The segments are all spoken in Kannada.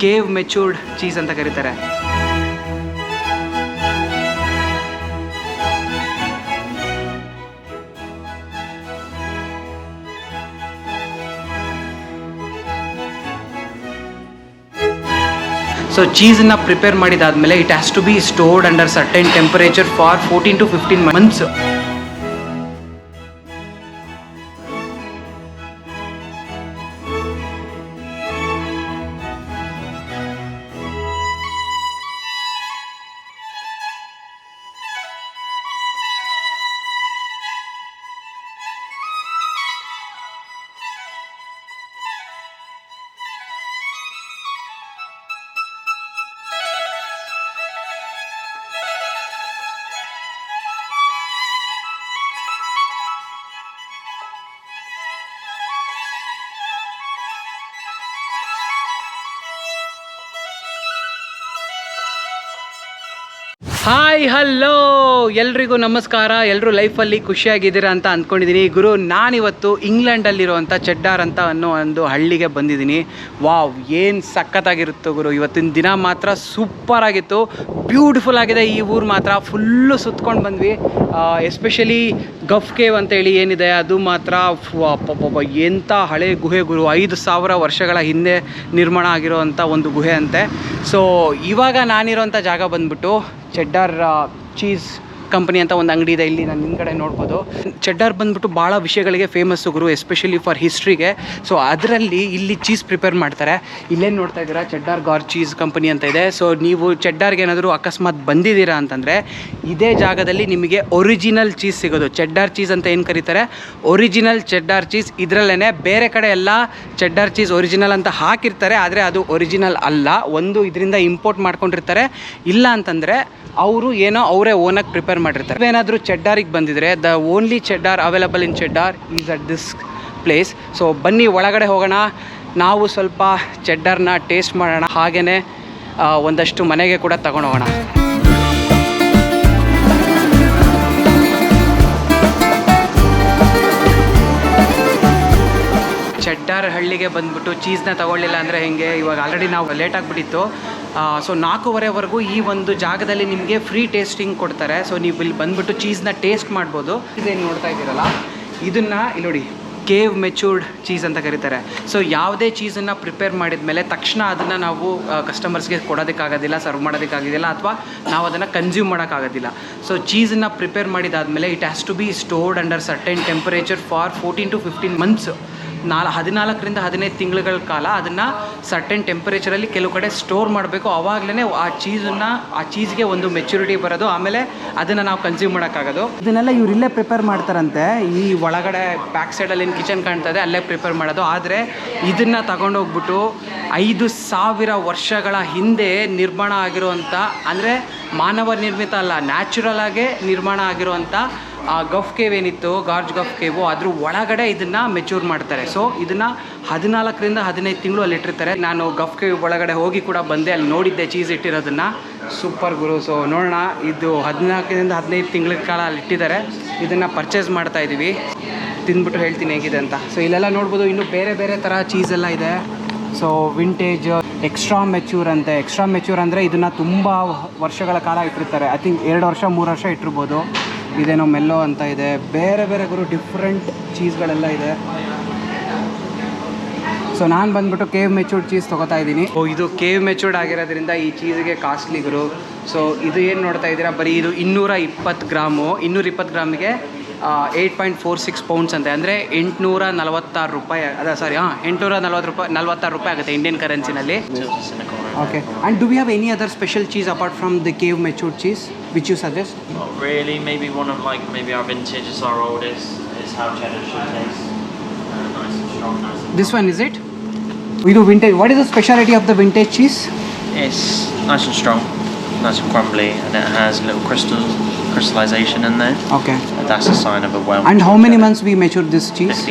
ಕೇವ್ ಮೆಚೂರ್ಡ್ ಚೀಸ್ ಅಂತ ಕರೀತಾರೆ. ಸೊ ಚೀಸನ್ನು ಪ್ರಿಪೇರ್ ಮಾಡಿದಾದ್ಮೇಲೆ it has to be stored under certain temperature for 14 to 15 months. Hi hello ಎಲ್ರಿಗೂ ನಮಸ್ಕಾರ. ಎಲ್ಲರೂ ಲೈಫಲ್ಲಿ ಖುಷಿಯಾಗಿದ್ದೀರಾ ಅಂತ ಅಂದ್ಕೊಂಡಿದ್ದೀನಿ. ಗುರು, ನಾನಿವತ್ತು ಇಂಗ್ಲೆಂಡಲ್ಲಿರುವಂಥ ಚೆಡ್ಡಾರ್ ಅಂತ ಅನ್ನೋ ಒಂದು ಹಳ್ಳಿಗೆ ಬಂದಿದ್ದೀನಿ. ವಾವ್, ಏನು ಸಖತ್ತಾಗಿರುತ್ತೋ ಗುರು. ಇವತ್ತಿನ ದಿನ ಮಾತ್ರ ಸೂಪರ್ ಆಗಿತ್ತು, ಬ್ಯೂಟಿಫುಲ್ ಆಗಿದೆ ಈ ಊರು ಮಾತ್ರ. ಫುಲ್ಲು ಸುತ್ಕೊಂಡು ಬಂದ್ವಿ. ಎಸ್ಪೆಷಲಿ ಗಫ್ ಕೇವ್ ಅಂತೇಳಿ ಏನಿದೆ ಅದು ಮಾತ್ರ ಎಂಥ ಹಳೆ ಗುಹೆ ಗುರು. 5,000 ವರ್ಷಗಳ ಹಿಂದೆ ನಿರ್ಮಾಣ ಆಗಿರೋವಂಥ ಒಂದು ಗುಹೆ ಅಂತೆ. ಸೊ ಇವಾಗ ನಾನಿರೋಂಥ ಜಾಗ ಬಂದ್ಬಿಟ್ಟು ಚೆಡ್ಡಾರ್ ಚೀಸ್ ಕಂಪನಿ ಅಂತ ಒಂದು ಅಂಗಡಿ ಇದೆ. ಇಲ್ಲಿ ನಾನು ಹಿಂದ್ಗಡೆ ನೋಡ್ಬೋದು. ಚೆಡ್ಡಾರ್ ಬಂದ್ಬಿಟ್ಟು ಭಾಳ ವಿಷಯಗಳಿಗೆ ಫೇಮಸ್ಸು ಗುರು, ಎಸ್ಪೆಷಲಿ ಫಾರ್ ಹಿಸ್ಟ್ರಿಗೆ. ಸೊ ಅದರಲ್ಲಿ ಇಲ್ಲಿ ಚೀಸ್ ಪ್ರಿಪೇರ್ ಮಾಡ್ತಾರೆ. ಇಲ್ಲೇನು ನೋಡ್ತಾ ಇದ್ದೀರಾ, ಚೆಡ್ಡಾರ್ ಗಾರ್ಜ್ ಚೀಸ್ ಕಂಪನಿ ಅಂತ ಇದೆ. ಸೊ ನೀವು ಚೆಡ್ಡಾರ್ಗೆ ಏನಾದರೂ ಅಕಸ್ಮಾತ್ ಬಂದಿದ್ದೀರಾ ಅಂತಂದರೆ ಇದೇ ಜಾಗದಲ್ಲಿ ನಿಮಗೆ ಒರಿಜಿನಲ್ ಚೀಸ್ ಸಿಗೋದು. ಚೆಡ್ಡಾರ್ ಚೀಸ್ ಅಂತ ಏನು ಕರೀತಾರೆ, ಒರಿಜಿನಲ್ ಚೆಡ್ಡಾರ್ ಚೀಸ್. ಇದರಲ್ಲೇ ಬೇರೆ ಕಡೆ ಎಲ್ಲ ಚೆಡ್ಡಾರ್ ಚೀಸ್ ಒರಿಜಿನಲ್ ಅಂತ ಹಾಕಿರ್ತಾರೆ, ಆದರೆ ಅದು ಒರಿಜಿನಲ್ ಅಲ್ಲ. ಒಂದು ಇದರಿಂದ ಇಂಪೋರ್ಟ್ ಮಾಡ್ಕೊಂಡಿರ್ತಾರೆ, ಇಲ್ಲ ಅಂತಂದರೆ ಅವರು ಏನೋ ಅವರೇ ಓನಾಗಿ ಪ್ರಿಪೇರ್ ಮಾಡಿರ್ತಾರೆ. ಏನಾದರೂ ಚೆಡ್ಡಾರಿಗೆ ಬಂದಿದ್ರೆ the only Cheddar available in Cheddar is at this place. So ಬನ್ನಿ ಒಳಗಡೆ ಹೋಗೋಣ, ನಾವು ಸ್ವಲ್ಪ ಚೆಡ್ಡಾರ್ನ ಟೇಸ್ಟ್ ಮಾಡೋಣ, ಹಾಗೆಯೇ ಒಂದಷ್ಟು ಮನೆಗೆ ಕೂಡ ತಗೊಂಡು ಹೋಗೋಣ. ಚೆಡ್ಡಾರ್ ಹಳ್ಳಿಗೆ ಬಂದ್ಬಿಟ್ಟು ಚೀಸ್ನ ತೊಗೊಳ್ಳಿಲ್ಲ ಅಂದರೆ ಹೆಂಗೆ, ಇವಾಗ ಆಲ್ರೆಡಿ ನಾವು ಲೇಟ್ ಆಗಿಬಿಟ್ಟಿತ್ತು. ಸೊ 4:15ವರೆಗೂ ಈ ಒಂದು ಜಾಗದಲ್ಲಿ ನಿಮಗೆ ಫ್ರೀ ಟೇಸ್ಟಿಂಗ್ ಕೊಡ್ತಾರೆ. ಸೊ ನೀವು ಇಲ್ಲಿ ಬಂದುಬಿಟ್ಟು ಚೀಸ್ನ ಟೇಸ್ಟ್ ಮಾಡ್ಬೋದು. ಇದೇನು ನೋಡ್ತಾ ಇದ್ದೀರಲ್ಲ, ಇದನ್ನು ಇಲ್ಲಿ ನೋಡಿ, ಕೇವ್ ಮೆಚೂರ್ಡ್ ಚೀಸ್ ಅಂತ ಕರೀತಾರೆ. ಸೊ ಯಾವುದೇ ಚೀಸನ್ನು ಪ್ರಿಪೇರ್ ಮಾಡಿದ ಮೇಲೆ ತಕ್ಷಣ ಅದನ್ನು ನಾವು ಕಸ್ಟಮರ್ಸ್ಗೆ ಕೊಡೋದಕ್ಕಾಗೋದಿಲ್ಲ, ಸರ್ವ್ ಮಾಡೋದಕ್ಕಾಗೋದಿಲ್ಲ, ಅಥವಾ ನಾವು ಅದನ್ನು ಕನ್ಸ್ಯೂಮ್ ಮಾಡೋಕ್ಕಾಗೋದಿಲ್ಲ. ಸೊ ಚೀಸನ್ನು ಪ್ರಿಪೇರ್ ಮಾಡಿದಾದ್ಮೇಲೆ it has to be stored under certain temperature for 14 to 15 months. 14ರಿಂದ 15 ತಿಂಗಳುಗಳ ಕಾಲ ಅದನ್ನು ಸರ್ಟೆನ್ ಟೆಂಪರೇಚರಲ್ಲಿ ಕೆಲವು ಕಡೆ ಸ್ಟೋರ್ ಮಾಡಬೇಕು. ಆವಾಗಲೇ ಆ ಚೀಸ್ಗೆ ಒಂದು ಮೆಚುರಿಟಿ ಬರೋದು, ಆಮೇಲೆ ಅದನ್ನು ನಾವು ಕನ್ಸ್ಯೂಮ್ ಮಾಡೋಕ್ಕಾಗೋದು. ಇದನ್ನೆಲ್ಲ ಇವರಿಲ್ಲೇ ಪ್ರಿಪೇರ್ ಮಾಡ್ತಾರಂತೆ. ಈ ಒಳಗಡೆ ಬ್ಯಾಕ್ ಸೈಡಲ್ಲಿ ಏನು ಕಿಚನ್ ಕಾಣ್ತದೆ ಅಲ್ಲೇ ಪ್ರಿಪೇರ್ ಮಾಡೋದು. ಆದರೆ ಇದನ್ನು ತಗೊಂಡೋಗ್ಬಿಟ್ಟು 5,000 ವರ್ಷಗಳ ಹಿಂದೆ ನಿರ್ಮಾಣ ಆಗಿರುವಂಥ, ಅಂದರೆ ಮಾನವ ನಿರ್ಮಿತ ಅಲ್ಲ, ನ್ಯಾಚುರಲ್ ಆಗೇ ನಿರ್ಮಾಣ ಆಗಿರುವಂಥ ಆ ಗಫ್ ಕೇವ್ ಏನಿತ್ತು, ಗಾರ್ಜ್ ಗಫ್ ಕೇವು, ಅದ್ರ ಒಳಗಡೆ ಇದನ್ನು ಮೆಚೂರ್ ಮಾಡ್ತಾರೆ. ಸೊ ಇದನ್ನು 14ರಿಂದ 15 ತಿಂಗಳು ಅಲ್ಲಿ ಇಟ್ಟಿರ್ತಾರೆ. ನಾನು ಗಫ್ ಕೇವ್ ಒಳಗಡೆ ಹೋಗಿ ಕೂಡ ಬಂದೆ, ಅಲ್ಲಿ ನೋಡಿದ್ದೆ ಚೀಸ್ ಇಟ್ಟಿರೋದನ್ನು. ಸೂಪರ್ ಗುರು. ಸೊ ನೋಡೋಣ, ಇದು 14ರಿಂದ 15 ತಿಂಗಳ ಕಾಲ ಅಲ್ಲಿ ಇಟ್ಟಿದ್ದಾರೆ. ಇದನ್ನು ಪರ್ಚೇಸ್ ಮಾಡ್ತಾ ಇದ್ದೀವಿ, ತಿಂದ್ಬಿಟ್ಟು ಹೇಳ್ತೀನಿ ಹೇಗಿದೆ ಅಂತ. ಸೊ ಇಲ್ಲೆಲ್ಲ ನೋಡ್ಬೋದು, ಇನ್ನೂ ಬೇರೆ ಬೇರೆ ಥರ ಚೀಸೆಲ್ಲ ಇದೆ. ಸೊ ವಿಂಟೇಜ್, ಎಕ್ಸ್ಟ್ರಾ ಮೆಚ್ಯೂರ್ ಅಂತೆ. ಎಕ್ಸ್ಟ್ರಾ ಮೆಚ್ಯೂರ್ ಅಂದರೆ ಇದನ್ನು ತುಂಬ ವರ್ಷಗಳ ಕಾಲ ಇಟ್ಟಿರ್ತಾರೆ. ಐ ಥಿಂಕ್ 2 ವರ್ಷ 3 ವರ್ಷ ಇಟ್ಟಿರ್ಬೋದು. ಇದೇನೋ ಮೆಲ್ಲೋ ಅಂತ ಇದೆ, ಬೇರೆ ಬೇರೆ ಗುರು ಡಿಫ್ರೆಂಟ್ ಚೀಸ್ಗಳೆಲ್ಲ ಇದೆ. ಸೊ ನಾನು ಬಂದ್ಬಿಟ್ಟು ಕೇವ್ ಮೆಚೂರ್ಡ್ ಚೀಸ್ ತೊಗೋತಾ ಇದ್ದೀನಿ. ಇದು ಕೇವ್ ಮೆಚೂರ್ಡ್ ಆಗಿರೋದ್ರಿಂದ ಈ ಚೀಸ್ಗೆ ಕಾಸ್ಟ್ಲಿ ಗುರು. ಸೊ ಇದು ಏನು ನೋಡ್ತಾ ಇದ್ದೀರಾ, ಬರೀ ಇದು 220 ಗ್ರಾಮು. 220 ಗ್ರಾಮಿಗೆ 8.46 ಪೌಂಡ್ಸ್ ಅಂತೆ, ಅಂದರೆ 846 ರೂಪಾಯಿ. ಸಾರಿ, 846 ರೂಪಾಯಿ ಆಗುತ್ತೆ Indian ಕರೆನ್ಸಿನಲ್ಲಿ. Okay. And do we have any other special cheese apart from the cave matured cheese which you suggest? Not really. Maybe one of maybe our vintage is our oldest. Is how cheddar should taste. Nice and strong. Nice and this one is it? We do vintage. What is the speciality of the vintage cheese? It's nice and strong, nice and crumbly, and it has little crystallization in there. Okay. That's a sign of a well. And how many months we matured this cheese?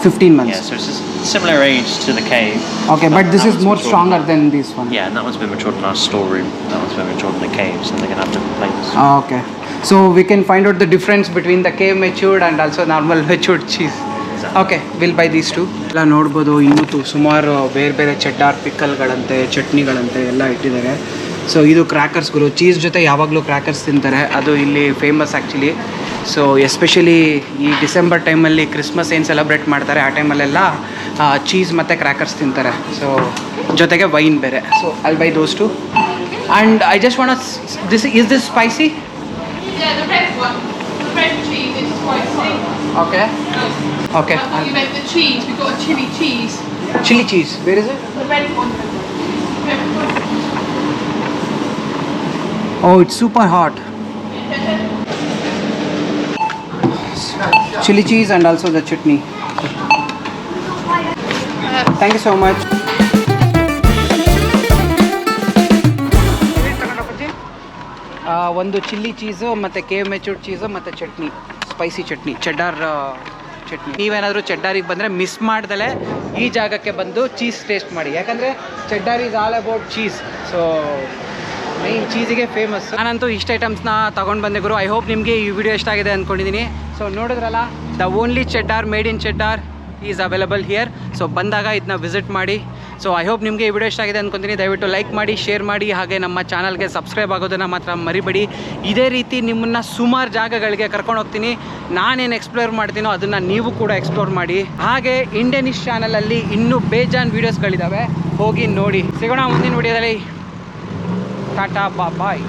15 months. Yeah, so it's a similar age to the cave. Okay, but this is more stronger than this one. Yeah, and that one's been matured in our storeroom. That one's been matured in the cave, so they're going to have different flavors. Okay. So we can find out the difference between the cave matured and also normal matured cheese. pizza. Okay will buy these two. ಎಲ್ಲ ನೋಡ್ಬೋದು ಇನ್ನೂ ಸುಮಾರು ಬೇರೆ ಬೇರೆ ಚೆಡ್ಡಾರ್ ಪಿಕ್ಕಲ್ಗಳಂತೆ ಚಟ್ನಿಗಳಂತೆ ಎಲ್ಲ ಇಟ್ಟಿದ್ದಾರೆ. ಸೊ ಇದು ಕ್ರ್ಯಾಕರ್ಸ್ಗಳು, ಚೀಸ್ ಜೊತೆ ಯಾವಾಗಲೂ ಕ್ರ್ಯಾಕರ್ಸ್ ತಿಂತಾರೆ, ಅದು ಇಲ್ಲಿ ಫೇಮಸ್ ಆ್ಯಕ್ಚುಲಿ. ಸೊ ಎಸ್ಪೆಷಲಿ ಈ ಡಿಸೆಂಬರ್ ಟೈಮಲ್ಲಿ ಕ್ರಿಸ್ಮಸ್ ಏನು ಸೆಲೆಬ್ರೇಟ್ ಮಾಡ್ತಾರೆ ಆ ಟೈಮಲ್ಲೆಲ್ಲ ಚೀಸ್ ಮತ್ತು ಕ್ರ್ಯಾಕರ್ಸ್ ತಿಂತಾರೆ. ಸೊ ಜೊತೆಗೆ ವೈನ್ ಬೇರೆ. So I'll by those two. And I just want this spicy? Yeah, the red one. The red cheese is spicy. Okay. Okay. I thought you meant the cheese. We've got a chili cheese. Chili cheese. Where is it? The red one. Red one. Oh, it's super hot. Chili cheese and also the chutney. Thank you so much. ಒಂದು ಚಿಲ್ಲಿ ಚೀಸು ಮತ್ತು ಕೇವ್ ಮೆಚೂರ್ಡ್ ಚೀಸು ಮತ್ತು ಚಟ್ನಿ, ಸ್ಪೈಸಿ ಚಟ್ನಿ, ಚೆಡ್ಡಾರ್ ಚಟ್ನಿ. ನೀವೇನಾದರೂ ಚೆಡ್ಡಾರಿಗೆ ಬಂದರೆ ಮಿಸ್ ಮಾಡ್ದಲೇ ಈ ಜಾಗಕ್ಕೆ ಬಂದು ಚೀಸ್ ಟೇಸ್ಟ್ ಮಾಡಿ, ಯಾಕಂದರೆ Cheddar is all about cheese. So main ಚೀಸಿಗೆ ಫೇಮಸ್. ನಾನಂತೂ ಇಷ್ಟು ಐಟಮ್ಸ್ನ ತೊಗೊಂಡು ಬಂದೆ ಗುರು. ಐ ಹೋಪ್ ನಿಮಗೆ ಈ ವಿಡಿಯೋ ಇಷ್ಟ ಆಗಿದೆ ಅಂದ್ಕೊಂಡಿದ್ದೀನಿ. ಸೊ ನೋಡಿದ್ರಲ್ಲ, the only Cheddar made in Cheddar is available here. So ಬಂದಾಗ ಇದನ್ನ ವಿಸಿಟ್ ಮಾಡಿ. ಸೊ ಐ ಹೋಪ್ ನಿಮಗೆ ಈ ವಿಡಿಯೋ ಇಷ್ಟ ಆಗಿದೆ ಅಂದ್ಕೊತೀನಿ. ದಯವಿಟ್ಟು ಲೈಕ್ ಮಾಡಿ, ಶೇರ್ ಮಾಡಿ, ಹಾಗೆ ನಮ್ಮ ಚಾನಲ್ಗೆ ಸಬ್ಸ್ಕ್ರೈಬ್ ಆಗೋದನ್ನು ಮಾತ್ರ ಮರಿಬೇಡಿ. ಇದೇ ರೀತಿ ನಿಮ್ಮನ್ನು ಸುಮಾರು ಜಾಗಗಳಿಗೆ ಕರ್ಕೊಂಡು ಹೋಗ್ತೀನಿ. ನಾನೇನು ಎಕ್ಸ್ಪ್ಲೋರ್ ಮಾಡ್ತೀನೋ ಅದನ್ನು ನೀವು ಕೂಡ ಎಕ್ಸ್ಪ್ಲೋರ್ ಮಾಡಿ. ಹಾಗೆ ಇಂಡಿಯನಿಶ್ ಚಾನಲಲ್ಲಿ ಇನ್ನೂ ಬೇಜಾನ್ ವೀಡಿಯೋಸ್ಗಳಿದ್ದಾವೆ, ಹೋಗಿ ನೋಡಿ. ಸಿಗೋಣ ಮುಂದಿನ ವಿಡಿಯೋದಲ್ಲಿ. ಟಾಟಾ ಬಾಯ್.